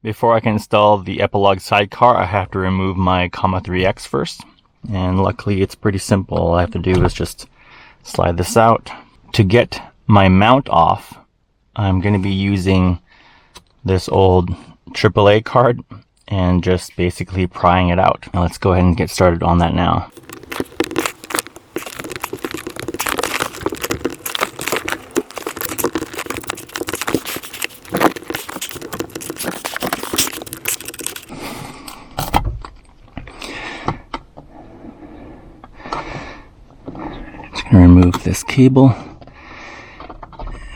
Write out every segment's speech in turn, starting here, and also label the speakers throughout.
Speaker 1: Before I can install the Epilog Sidecar, I have to remove my Comma 3X first. And luckily it's pretty simple. All I have to do is just slide this out. To get my mount off, I'm going to be using this old AAA card and just basically prying it out. Now let's go ahead and get started on that now. Remove this cable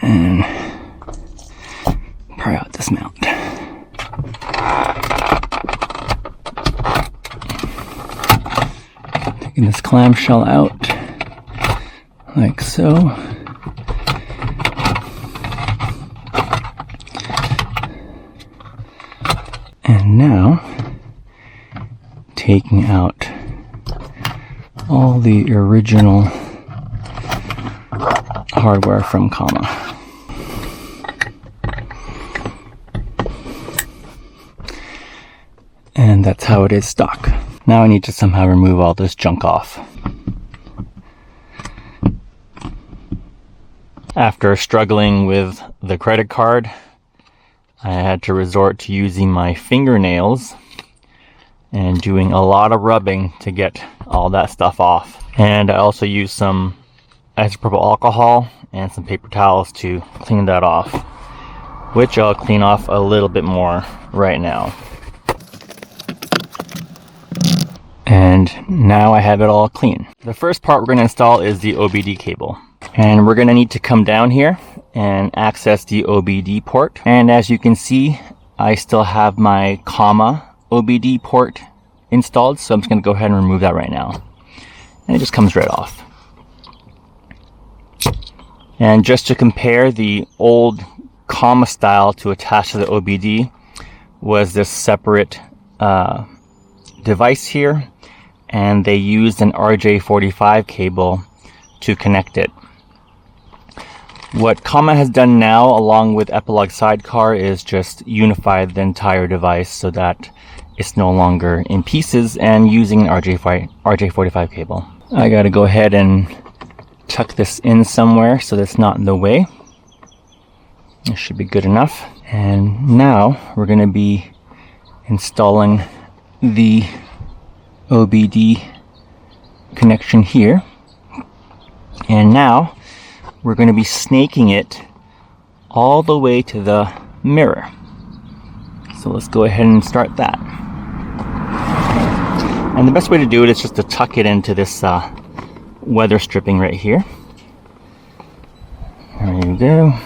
Speaker 1: and pry out this mount. Taking this clamshell out like so. And now taking out all the original hardware from Comma. And that's how it is stock. Now I need to somehow remove all this junk off. After struggling with the credit card, I had to resort to using my fingernails and doing a lot of rubbing to get all that stuff off. And I also used some isopropyl alcohol and some paper towels to clean that off, which I'll clean off a little bit more right now. And now I have it all clean. The first part we're going to install is the OBD cable. And we're going to need to come down here and access the OBD port. And as you can see, I still have my Comma OBD port installed, so I'm just going to go ahead and remove that right now. And it just comes right off. And just to compare, the old Comma style to attach to the OBD was this separate device here, and they used an RJ45 cable to connect it. What Comma has done now, along with Epilog Sidecar, is just unify the entire device so that it's no longer in pieces and using an RJ45 cable. I gotta go ahead and tuck this in somewhere so that's not in the way. It should be good enough. And now we're going to be installing the OBD connection here. And now we're going to be snaking it all the way to the mirror. So let's go ahead and start that. And the best way to do it is just to tuck it into this weather stripping right here. There you go.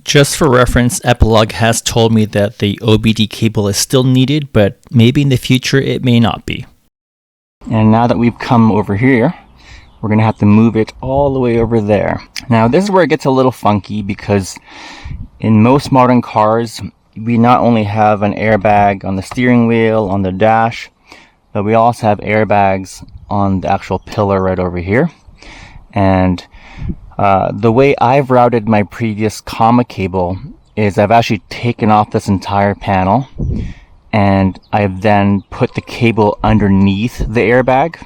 Speaker 1: Just for reference, Epilog has told me that the OBD cable is still needed, but maybe in the future it may not be. And now that we've come over here, we're going to have to move it all the way over there. Now this is where it gets a little funky, because in most modern cars, we not only have an airbag on the steering wheel, on the dash, but we also have airbags on the actual pillar right over here. And the way I've routed my previous Comma cable is I've actually taken off this entire panel, and I've then put the cable underneath the airbag.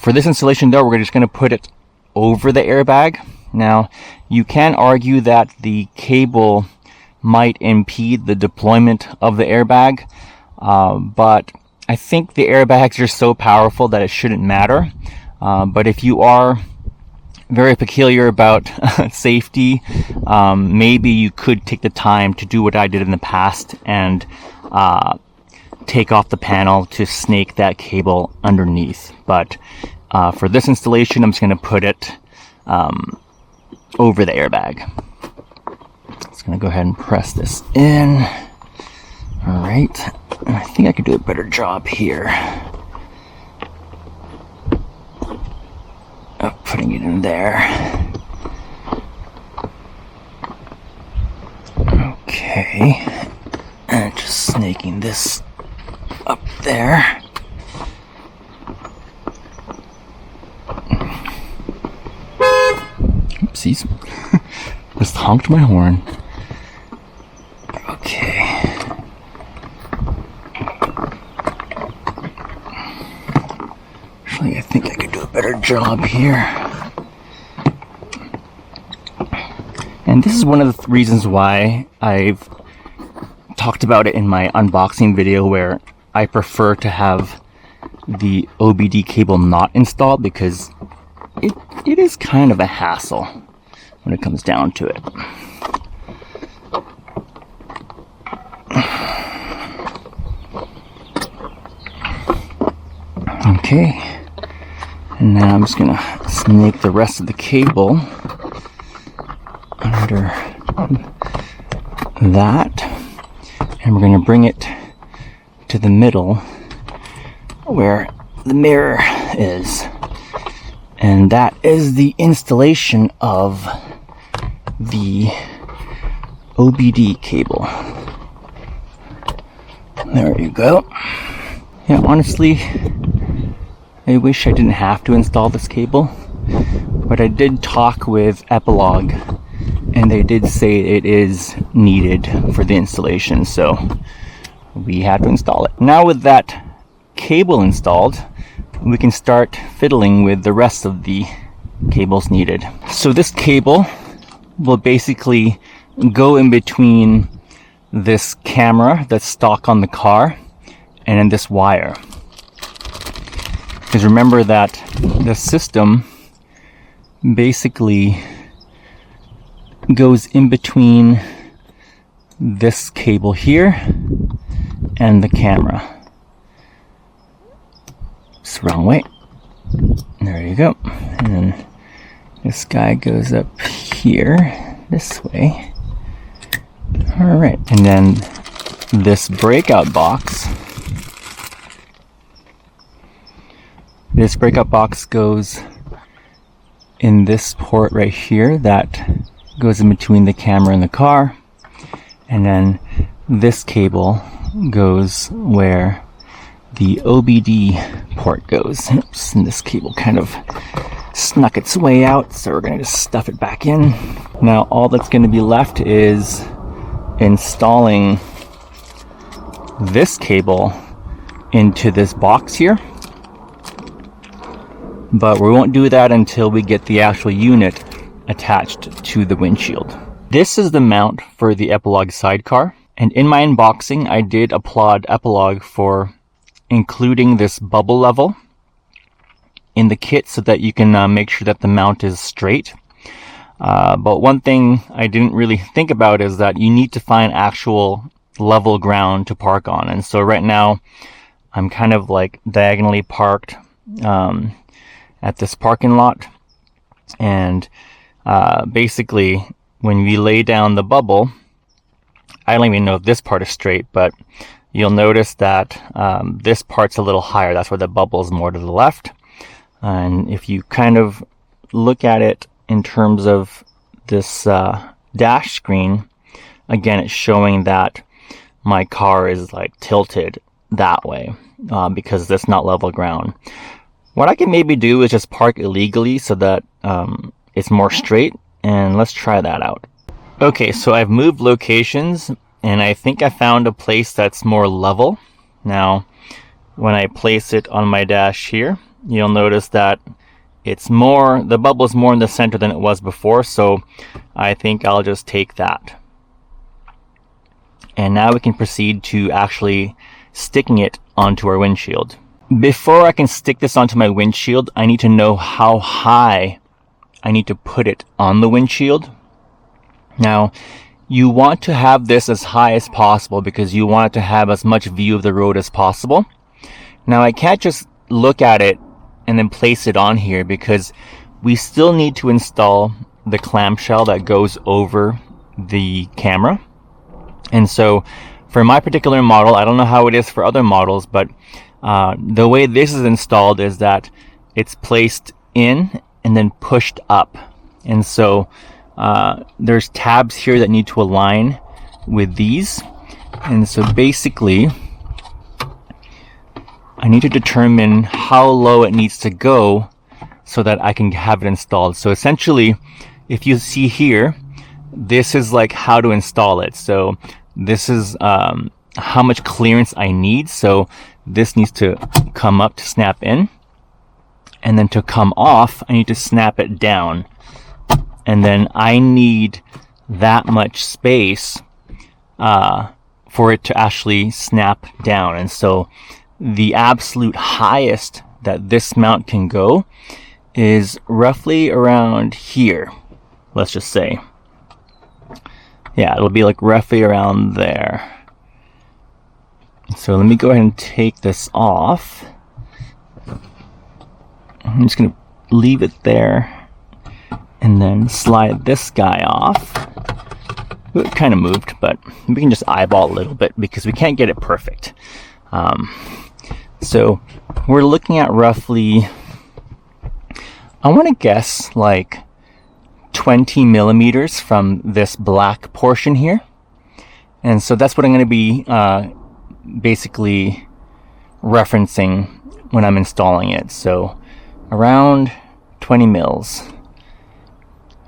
Speaker 1: For this installation though, we're just going to put it over the airbag. Now you can argue that the cable might impede the deployment of the airbag, but I think the airbags are so powerful that it shouldn't matter. But if you are very peculiar about safety, maybe you could take the time to do what I did in the past and take off the panel to snake that cable underneath. But for this installation, I'm just going to put it over the airbag. Just going to go ahead and press this in. All right, I think I could do a better job here of putting it in there. Okay, and just snaking this up there. Oopsies. Just honked my horn. Okay. job here. And this is one of the reasons why I've talked about it in my unboxing video, where I prefer to have the OBD cable not installed, because it is kind of a hassle when it comes down to it. Okay, and now I'm just gonna snake the rest of the cable under that, and we're gonna bring it to the middle where the mirror is, and that is the installation of the OBD cable. There you go. Yeah, honestly, I wish I didn't have to install this cable, but I did talk with Epilog, and they did say it is needed for the installation, so we had to install it. Now with that cable installed, we can start fiddling with the rest of the cables needed. So this cable will basically go in between this camera that's stock on the car and then this wire. Because remember that the system basically goes in between this cable here and the camera. It's the wrong way. There you go. And then this guy goes up here this way. All right. And then this breakout box. This breakout box goes in this port right here that goes in between the camera and the car. And then this cable goes where the OBD port goes. Oops, and this cable kind of snuck its way out, so we're going to just stuff it back in. Now all that's going to be left is installing this cable into this box here. But we won't do that until we get the actual unit attached to the windshield. This is the mount for the Epilog Sidecar, and in my unboxing I did applaud Epilog for including this bubble level in the kit so that you can make sure that the mount is straight. But one thing I didn't really think about is that you need to find actual level ground to park on. And so right now I'm kind of like diagonally parked at this parking lot, and basically when we lay down the bubble, I don't even know if this part is straight, but you'll notice that this part's a little higher. That's where the bubble is more to the left. And if you kind of look at it in terms of this dash screen, again, it's showing that my car is like tilted that way because that's not level ground. What I can maybe do is just park illegally so that it's more straight, and let's try that out. Okay, so I've moved locations, and I think I found a place that's more level. Now, when I place it on my dash here, you'll notice that the bubble is more in the center than it was before, so I think I'll just take that. And now we can proceed to actually sticking it onto our windshield. Before I can stick this onto my windshield, I need to know how high I need to put it on the windshield. Now, you want to have this as high as possible because you want it to have as much view of the road as possible. Now, I can't just look at it and then place it on here because we still need to install the clamshell that goes over the camera. And so for my particular model, I don't know how it is for other models, but the way this is installed is that it's placed in and then pushed up. And so there's tabs here that need to align with these. And so basically, I need to determine how low it needs to go so that I can have it installed. So essentially, if you see here, this is like how to install it. So this is how much clearance I need. So this needs to come up to snap in. And then to come off, I need to snap it down. And then I need that much space for it to actually snap down. And so the absolute highest that this mount can go is roughly around here, let's just say. Yeah, it'll be like roughly around there. So let me go ahead and take this off. I'm just going to leave it there and then slide this guy off. It kind of moved, but we can just eyeball a little bit because we can't get it perfect. So we're looking at roughly, I want to guess like 20 millimeters from this black portion here. And so that's what I'm going to be basically referencing when I'm installing it. So around 20 mils.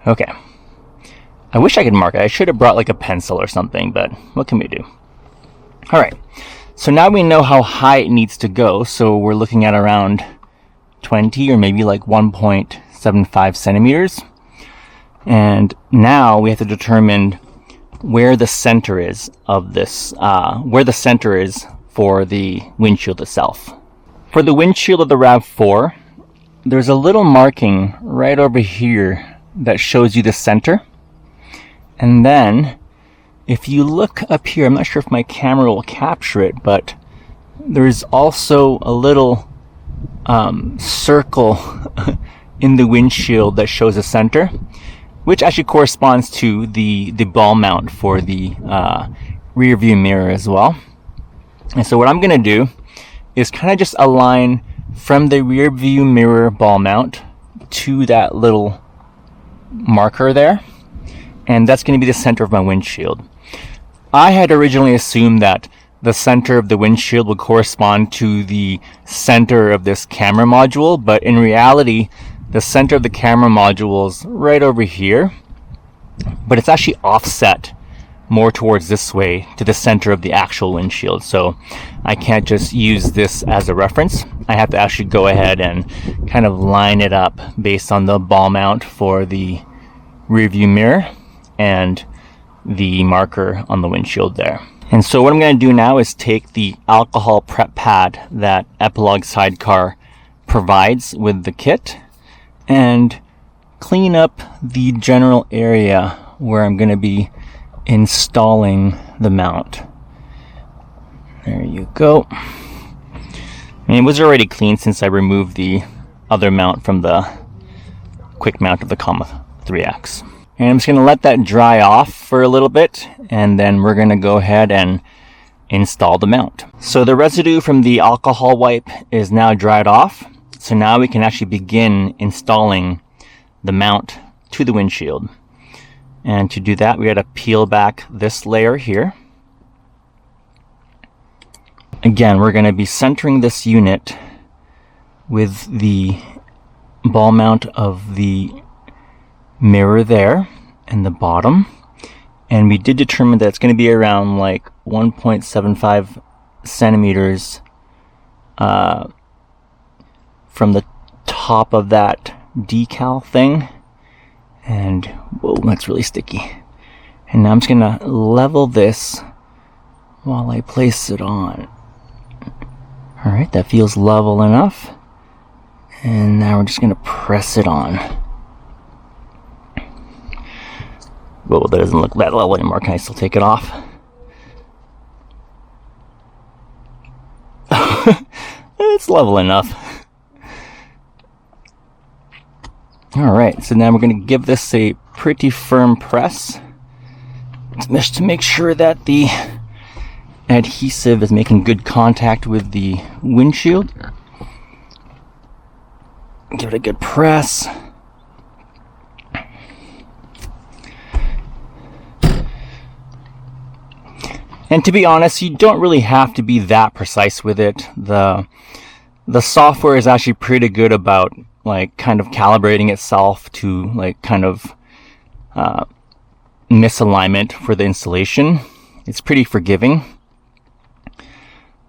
Speaker 1: Okay. I wish I could mark it. I should have brought like a pencil or something, but what can we do? All right. So now we know how high it needs to go. So we're looking at around 20 or maybe like 1.75 centimeters. And now we have to determine where the center is of this, where the center is for the windshield itself. For the windshield of the RAV4, there's a little marking right over here that shows you the center. And then if you look up here, I'm not sure if my camera will capture it, but there's also a little circle in the windshield that shows the center, which actually corresponds to the ball mount for the rear view mirror as well. And so what I'm going to do is kind of just align from the rear view mirror ball mount to that little marker there. And that's going to be the center of my windshield. I had originally assumed that the center of the windshield would correspond to the center of this camera module, but in reality, the center of the camera module is right over here, but it's actually offset more towards this way to the center of the actual windshield. So I can't just use this as a reference. I have to actually go ahead and kind of line it up based on the ball mount for the rear view mirror and the marker on the windshield there. And so what I'm going to do now is take the alcohol prep pad that Epilog Sidecar provides with the kit and clean up the general area where I'm going to be installing the mount. There you go. And it was already clean since I removed the other mount from the quick mount of the Comma 3X. And I'm just going to let that dry off for a little bit, and then we're going to go ahead and install the mount. So the residue from the alcohol wipe is now dried off. So now we can actually begin installing the mount to the windshield. And to do that, we got to peel back this layer here. Again, we're going to be centering this unit with the ball mount of the mirror there and the bottom. And we did determine that it's going to be around like 1.75 centimeters from the top of that decal thing. And whoa, that's really sticky. And now I'm just gonna level this while I place it on. Alright, that feels level enough. And now we're just gonna press it on. Whoa, that doesn't look that level anymore. Can I still take it off? It's level enough. Alright, so now we're going to give this a pretty firm press just to make sure that the adhesive is making good contact with the windshield. Give it a good press. And to be honest, you don't really have to be that precise with it. The software is actually pretty good about like kind of calibrating itself to like kind of misalignment for the installation. It's pretty forgiving.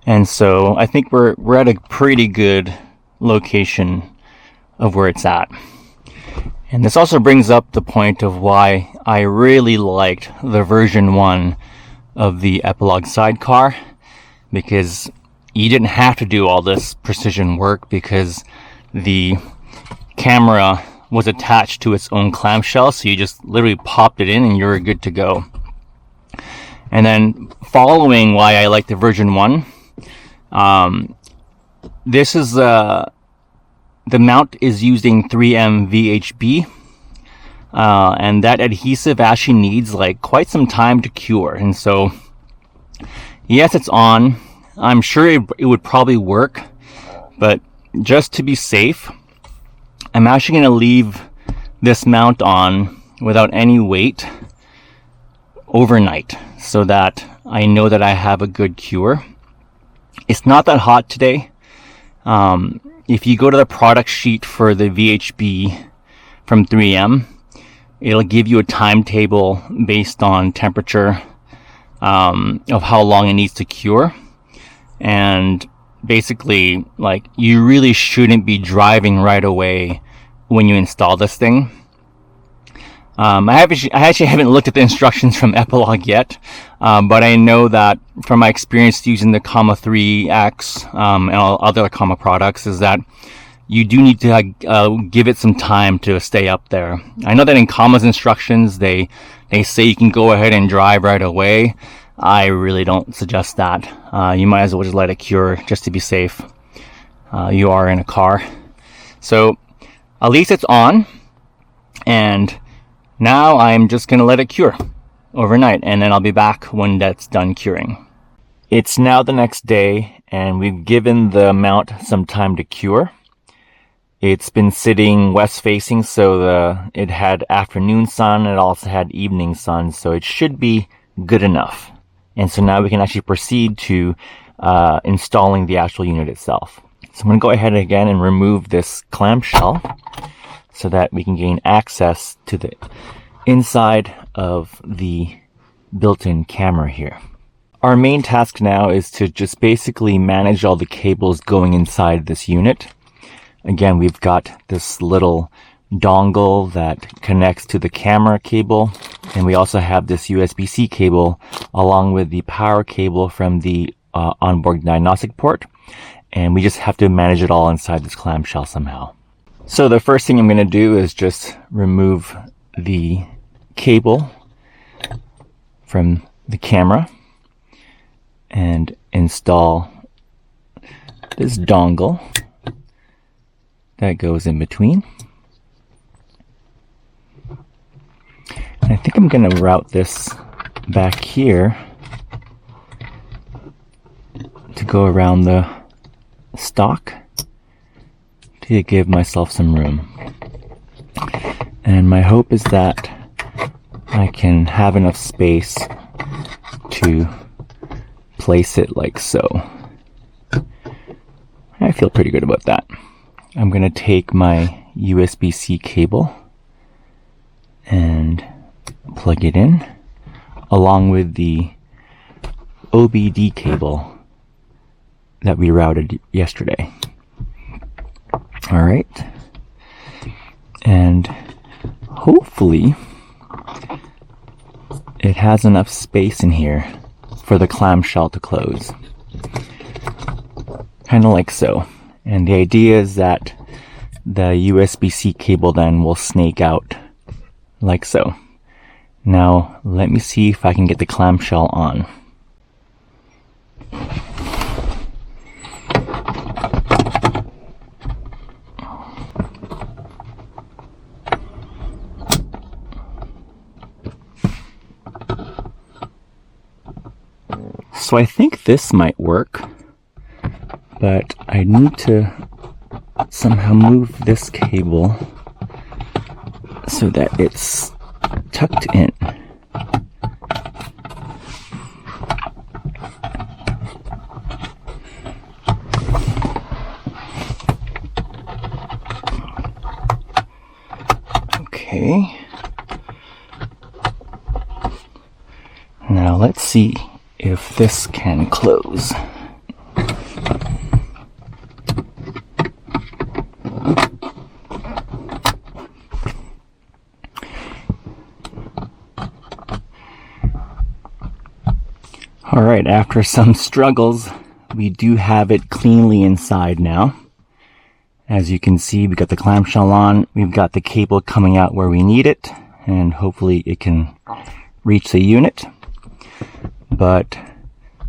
Speaker 1: And so I think we're at a pretty good location of where it's at. And this also brings up the point of why I really liked the version 1 of the Epilog Sidecar, because you didn't have to do all this precision work because the camera was attached to its own clamshell, so you just literally popped it in and you're good to go. And then following why I like the version 1, this is the mount is using 3M VHB, and that adhesive actually needs like quite some time to cure. And so yes, it's on. I'm sure it would probably work, but just to be safe, I'm actually going to leave this mount on without any weight overnight so that I know that I have a good cure. It's not that hot today. If you go to the product sheet for the VHB from 3M, it'll give you a timetable based on temperature of how long it needs to cure. And basically, like, you really shouldn't be driving right away when you install this thing. I actually haven't looked at the instructions from Epilog yet, but I know that from my experience using the Comma 3X and all other Comma products is that you do need to give it some time to stay up there. I know that in Comma's instructions they say you can go ahead and drive right away. I really don't suggest that. You might as well just let it cure just to be safe. You are in a car. So at least it's on, and now I'm just going to let it cure overnight, and then I'll be back when that's done curing. It's now the next day, and we've given the mount some time to cure. It's been sitting west facing, so it had afternoon sun, it also had evening sun, so it should be good enough. And so now we can actually proceed to installing the actual unit itself. So I'm going to go ahead again and remove this clamshell so that we can gain access to the inside of the built-in camera here. Our main task now is to just basically manage all the cables going inside this unit. Again, we've got this little dongle that connects to the camera cable, and we also have this USB-C cable along with the power cable from the onboard diagnostic port, and we just have to manage it all inside this clamshell somehow. So the first thing I'm going to do is just remove the cable from the camera and install this dongle that goes in between. And I think I'm going to route this back here to go around the stock to give myself some room. And my hope is that I can have enough space to place it like so. I feel pretty good about that. I'm going to take my USB-C cable and plug it in along with the OBD cable that we routed yesterday. Alright, and hopefully it has enough space in here for the clamshell to close. Kind of like so. And the idea is that the USB-C cable then will snake out like so. Now let me see if I can get the clamshell on. So I think this might work, but I need to somehow move this cable so that it's tucked in. Okay. Now let's see if this can close. Alright, after some struggles, we do have it cleanly inside now. As you can see, we got the clamshell on, we've got the cable coming out where we need it, and hopefully it can reach the unit. But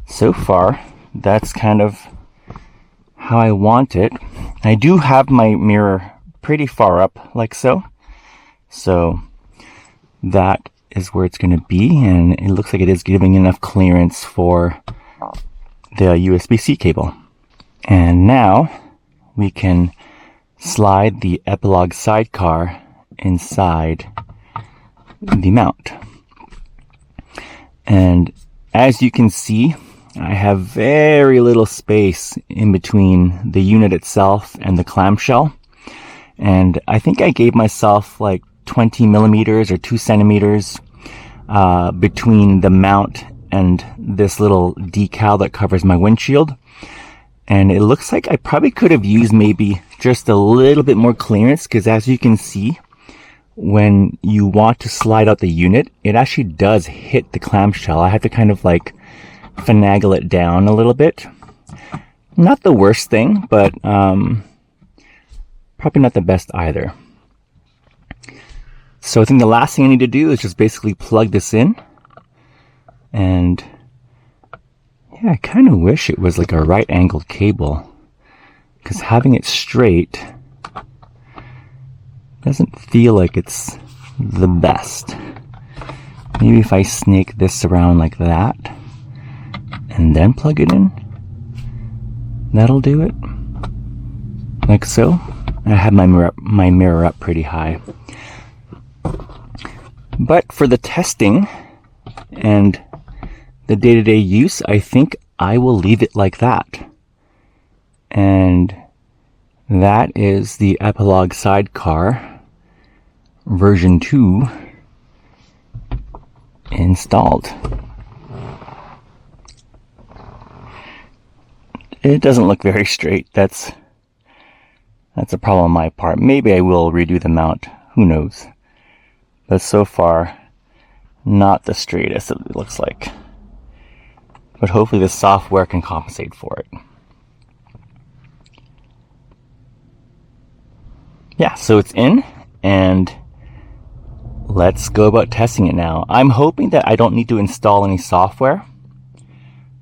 Speaker 1: so far, that's kind of how I want it. I do have my mirror pretty far up, like so. So that is where it's going to be, and it looks like it is giving enough clearance for the USB-C cable. And now we can slide the Epilog Sidecar inside the mount. And as you can see, I have very little space in between the unit itself and the clamshell. And I think I gave myself like 20 millimeters or 2 centimeters between the mount and this little decal that covers my windshield. And it looks like I probably could have used maybe just a little bit more clearance, because as you can see, when you want to slide out the unit, it actually does hit the clamshell. I have to kind of like finagle it down a little bit. Not the worst thing, but probably not the best either. So I think the last thing I need to do is just basically plug this in. And yeah, I kind of wish it was like a right angled cable, because having it straight doesn't feel like it's the best. Maybe if I snake this around like that and then plug it in, that'll do it. Like so. I have my mirror up pretty high. But for the testing and the day-to-day use, I think I will leave it like that. And that is the Epilog Sidecar version 2 installed. It doesn't look very straight. That's a problem on my part. Maybe I will redo the mount. Who knows? But so far, not the straightest it looks like. But hopefully the software can compensate for it. Yeah, so it's in, and let's go about testing it now. I'm hoping that I don't need to install any software,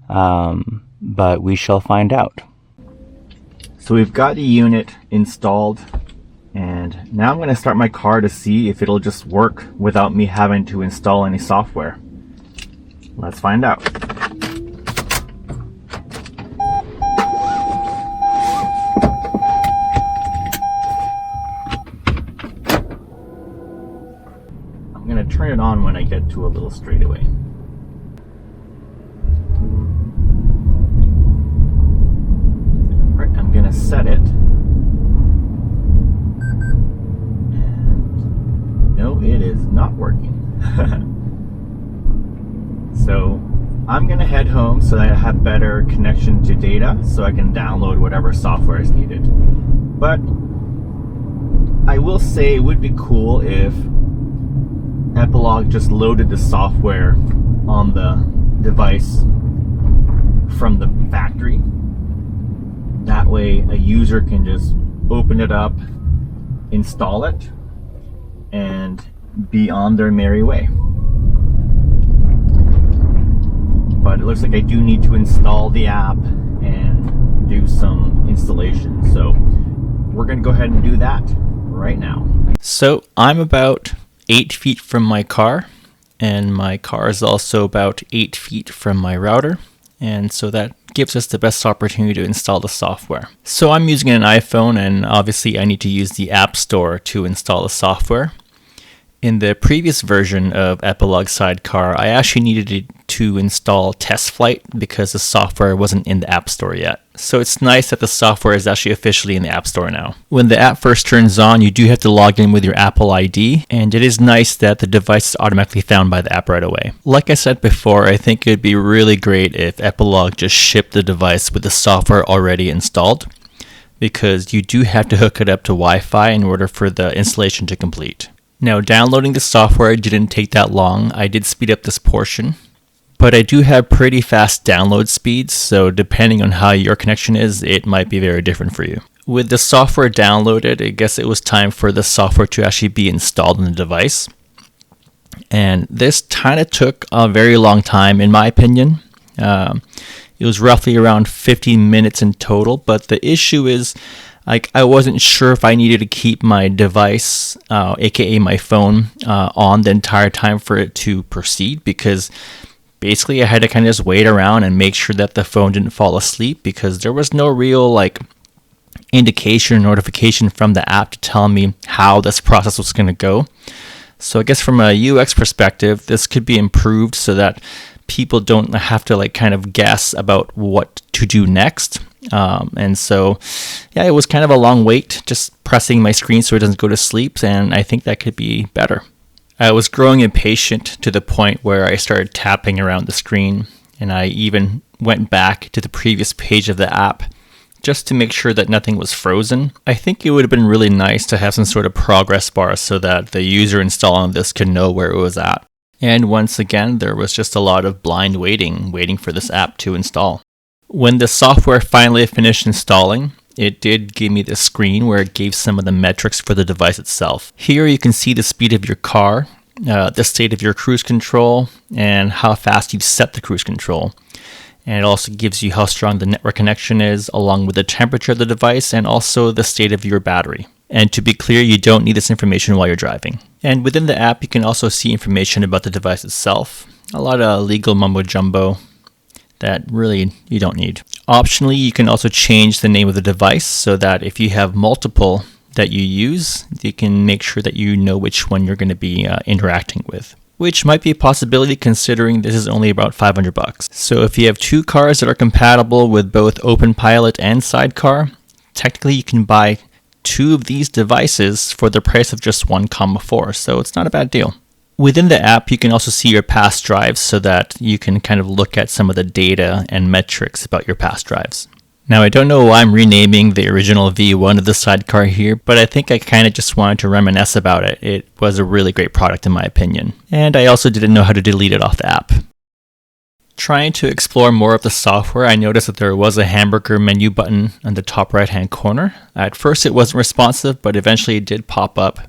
Speaker 1: but we shall find out. So we've got the unit installed, and now I'm going to start my car to see if it'll just work without me having to install any software. Let's find out. I'm going to turn it on when I get to a little straightaway. Alright, I'm going to set it. It is not working. So I'm gonna head home so that I have better connection to data, so I can download whatever software is needed. But I will say it would be cool if Epilog just loaded the software on the device from the factory. That way a user can just open it up, install it, and be on their merry way. But it looks like I do need to install the app and do some installation. So we're going to go ahead and do that right now. So I'm about 8 feet from my car, and my car is also about 8 feet from my router. And so that gives us the best opportunity to install the software. So I'm using an iPhone, and obviously I need to use the App Store to install the software. In the previous version of Epilog Sidecar, I actually needed to install Test Flight because the software wasn't in the App Store yet. So it's nice that the software is actually officially in the App Store now. When the app first turns on, you do have to log in with your Apple ID, and it is nice that the device is automatically found by the app right away. Like I said before, I think it would be really great if Epilog just shipped the device with the software already installed, because you do have to hook it up to Wi-Fi in order for the installation to complete. Now, downloading the software didn't take that long. I did speed up this portion, but I do have pretty fast download speeds, so depending on how your connection is, it might be very different for you. With the software downloaded, I guess it was time for the software to actually be installed on the device. And this kind of took a very long time, in my opinion. It was roughly around 15 minutes in total, but the issue is, I wasn't sure if I needed to keep my device, aka my phone, on the entire time for it to proceed, because basically I had to kind of just wait around and make sure that the phone didn't fall asleep, because there was no real indication or notification from the app to tell me how this process was going to go. So I guess from a UX perspective, this could be improved so that people don't have to kind of guess about what to do next. And so, yeah, it was kind of a long wait, just pressing my screen so it doesn't go to sleep. And I think that could be better. I was growing impatient to the point where I started tapping around the screen. And I even went back to the previous page of the app just to make sure that nothing was frozen. I think it would have been really nice to have some sort of progress bar so that the user installing this could know where it was at. And once again, there was just a lot of blind waiting for this app to install. When the software finally finished installing, it did give me the screen where it gave some of the metrics for the device itself. Here you can see the speed of your car, the state of your cruise control, and how fast you've set the cruise control. And it also gives you how strong the network connection is, along with the temperature of the device and also the state of your battery. And to be clear, you don't need this information while you're driving. And within the app, you can also see information about the device itself. A lot of legal mumbo jumbo that really you don't need. Optionally, you can also change the name of the device so that if you have multiple that you use, you can make sure that you know which one you're going to be interacting with, which might be a possibility considering this is only about $500. So if you have two cars that are compatible with both OpenPilot and Sidecar, technically you can buy two of these devices for the price of just 1,4, so it's not a bad deal. Within the app, you can also see your past drives so that you can kind of look at some of the data and metrics about your past drives. Now, I don't know why I'm renaming the original V1 of the Sidecar here, but I think I kind of just wanted to reminisce about it. It was a really great product in my opinion. And I also didn't know how to delete it off the app. Trying to explore more of the software, I noticed that there was a hamburger menu button on the top right hand corner. At first it wasn't responsive, but eventually it did pop up.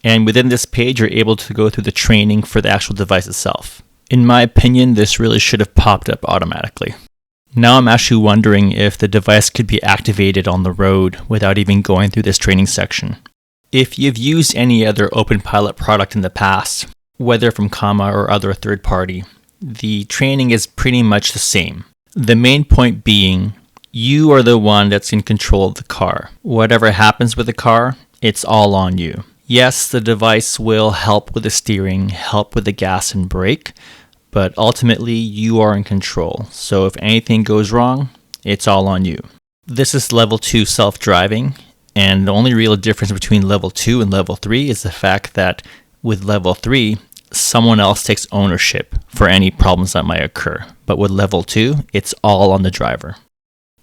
Speaker 1: And within this page, you're able to go through the training for the actual device itself. In my opinion, this really should have popped up automatically. Now I'm actually wondering if the device could be activated on the road without even going through this training section. If you've used any other OpenPilot product in the past, whether from Comma or other third party, the training is pretty much the same. The main point being, you are the one that's in control of the car. Whatever happens with the car, it's all on you. Yes, the device will help with the steering, help with the gas and brake, but ultimately you are in control. So if anything goes wrong, it's all on you. This is level 2 self-driving, and the only real difference between level 2 and level 3 is the fact that with level 3, someone else takes ownership for any problems that might occur. But with level 2, it's all on the driver.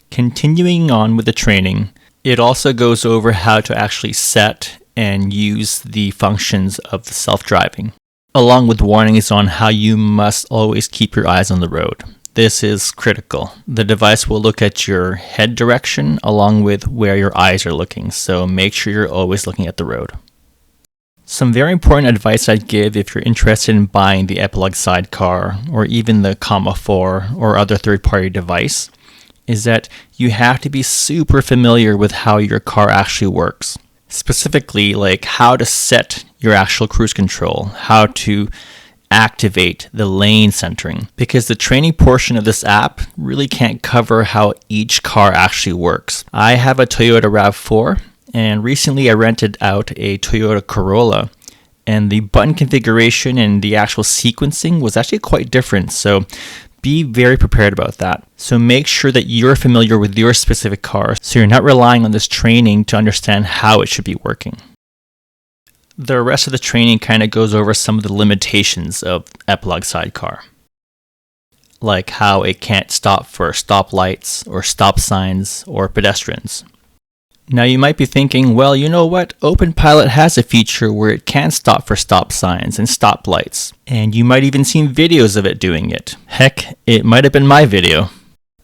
Speaker 1: Continuing on with the training, it also goes over how to actually set and use the functions of the self-driving, along with warnings on how you must always keep your eyes on the road. This is critical. The device will look at your head direction along with where your eyes are looking, so make sure you're always looking at the road. Some very important advice I'd give if you're interested in buying the Epilog Sidecar or even the Comma 4 or other third-party device is that you have to be super familiar with how your car actually works. Specifically, like how to set your actual cruise control, how to activate the lane centering, because the training portion of this app really can't cover how each car actually works. I have a Toyota RAV4, and recently I rented out a Toyota Corolla, and the button configuration and the actual sequencing was actually quite different, so be very prepared about that. So make sure that you're familiar with your specific car so you're not relying on this training to understand how it should be working. The rest of the training kind of goes over some of the limitations of Epilog Sidecar, like how it can't stop for stoplights or stop signs or pedestrians. Now you might be thinking, well, you know what? OpenPilot has a feature where it can stop for stop signs and stop lights. And you might even seen videos of it doing it. Heck, it might have been my video.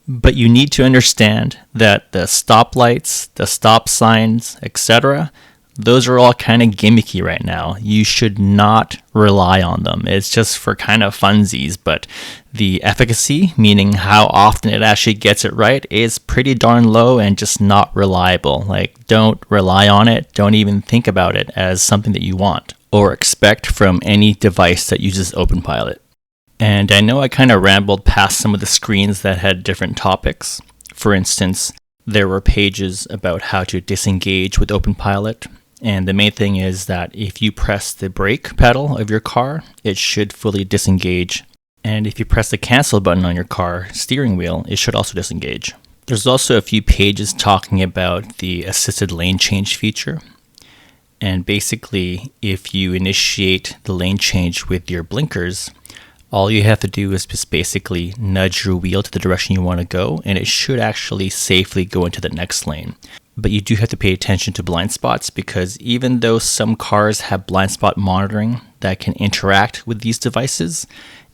Speaker 1: But you need to understand that the stoplights, the stop signs, etc., those are all kind of gimmicky right now. You should not rely on them. It's just for kind of funsies, but the efficacy, meaning how often it actually gets it right, is pretty darn low and just not reliable. Like, don't rely on it. Don't even think about it as something that you want or expect from any device that uses OpenPilot. And I know I kind of rambled past some of the screens that had different topics. For instance, there were pages about how to disengage with OpenPilot. And the main thing is that if you press the brake pedal of your car, it should fully disengage. And if you press the cancel button on your car steering wheel, it should also disengage. There's also a few pages talking about the assisted lane change feature. And basically, if you initiate the lane change with your blinkers, all you have to do is just basically nudge your wheel to the direction you want to go, and it should actually safely go into the next lane. But you do have to pay attention to blind spots, because even though some cars have blind spot monitoring that can interact with these devices,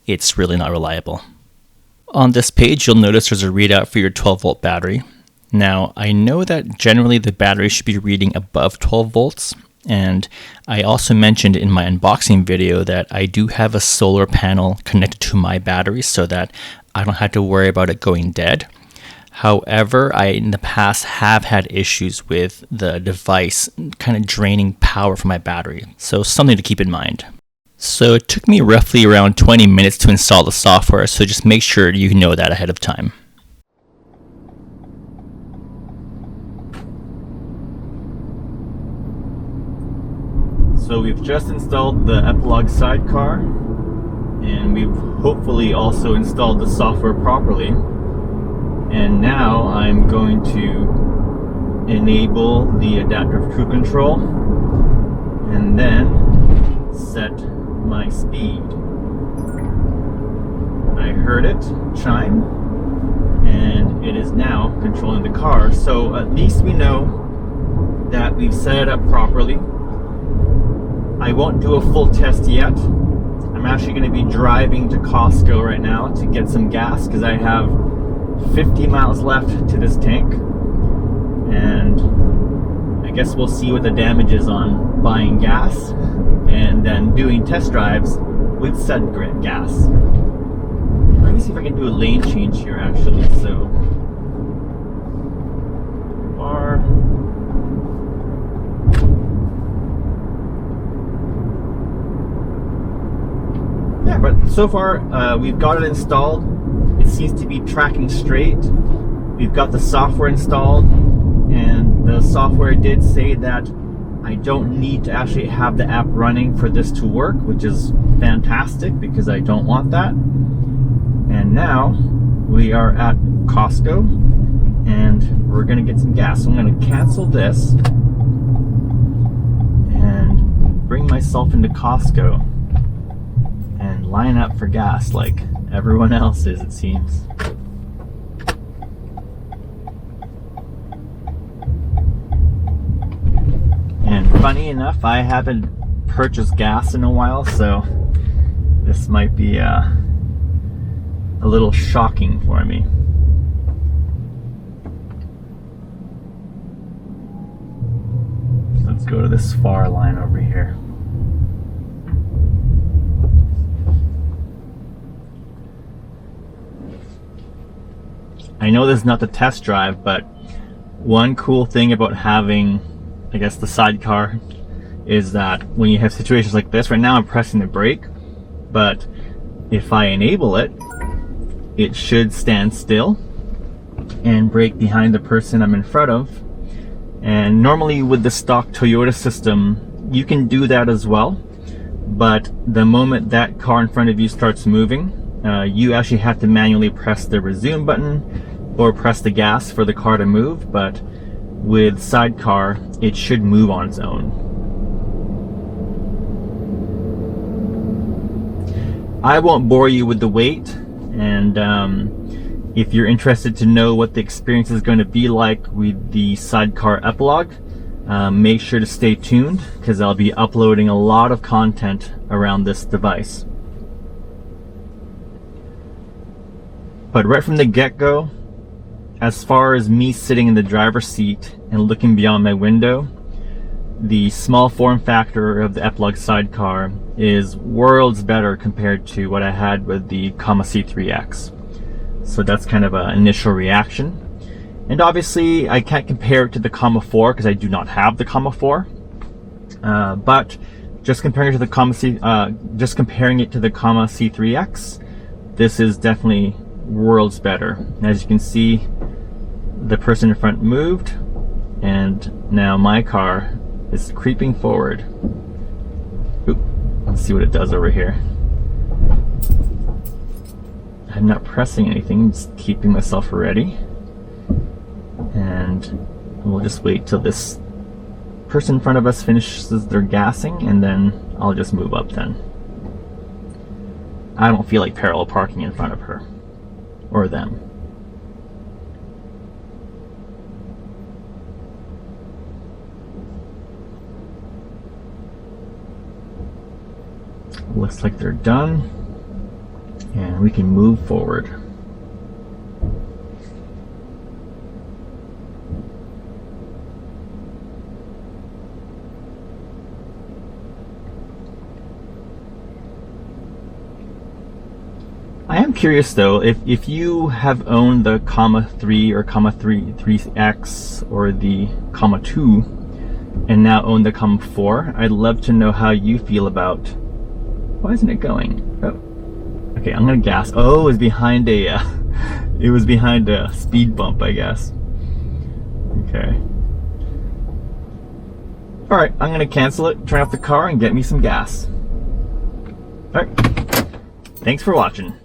Speaker 1: it's really not reliable. On this page, you'll notice there's a readout for your 12-volt battery. Now, I know that generally the battery should be reading above 12 volts, and I also mentioned in my unboxing video that I do have a solar panel connected to my battery so that I don't have to worry about it going dead. However, I in the past have had issues with the device kind of draining power from my battery, so something to keep in mind. So it took me roughly around 20 minutes to install the software, so just make sure you know that ahead of time. So we've just installed the Epilog Sidecar, and we've hopefully also installed the software properly. And now I'm going to enable the adaptive cruise control and then set my speed. I heard it chime, and it is now controlling the car. So at least we know that we've set it up properly. I won't do a full test yet. I'm actually going to be driving to Costco right now to get some gas because I have 50 miles left to this tank, and I guess we'll see what the damage is on buying gas and then doing test drives with said gas. Let me see if I can do a lane change here actually. So far, yeah, but so far we've got it installed. It seems to be tracking straight. We've got the software installed, and the software did say that I don't need to actually have the app running for this to work, which is fantastic because I don't want that. And now we are at Costco and we're gonna get some gas. So I'm gonna cancel this and bring myself into Costco and line up for gas like everyone else is, it seems. And funny enough, I haven't purchased gas in a while, so this might be a little shocking for me. Let's go to this far line over here. I know this is not the test drive, but one cool thing about having, I guess, the sidecar is that when you have situations like this, right now I'm pressing the brake, but if I enable it, it should stand still and brake behind the person I'm in front of. And normally with the stock Toyota system, you can do that as well, but the moment that car in front of you starts moving, you actually have to manually press the resume button or press the gas for the car to move. But with Sidecar, it should move on its own. I won't bore you with the wait, and If you're interested to know what the experience is going to be like with the Sidecar Epilog, make sure to stay tuned because I'll be uploading a lot of content around this device. But right from the get-go, as far as me sitting in the driver's seat and looking beyond my window, the small form factor of the Epilog Sidecar is worlds better compared to what I had with the Comma C3X. So that's kind of an initial reaction. And obviously I can't compare it to the Comma 4 because I do not have the Comma 4. But just comparing it to the Comma C3X, this is definitely worlds better. And as you can see, the person in front moved, and now my car is creeping forward. Oop, let's see what it does over here. I'm not pressing anything, just keeping myself ready. And we'll just wait till this person in front of us finishes their gassing, and then I'll just move up then. I don't feel like parallel parking in front of her or them. Looks like they're done, and we can move forward. I am curious though, if you have owned the Comma 3 or Comma 3X or the Comma 2 and now own the Comma 4, I'd love to know how you feel about... Why isn't it going? Oh, okay, I'm gonna gas. Oh, it was behind a it was behind a speed bump, I guess. Okay. All right, I'm gonna cancel it, turn off the car, and get me some gas. All right. Thanks for watching.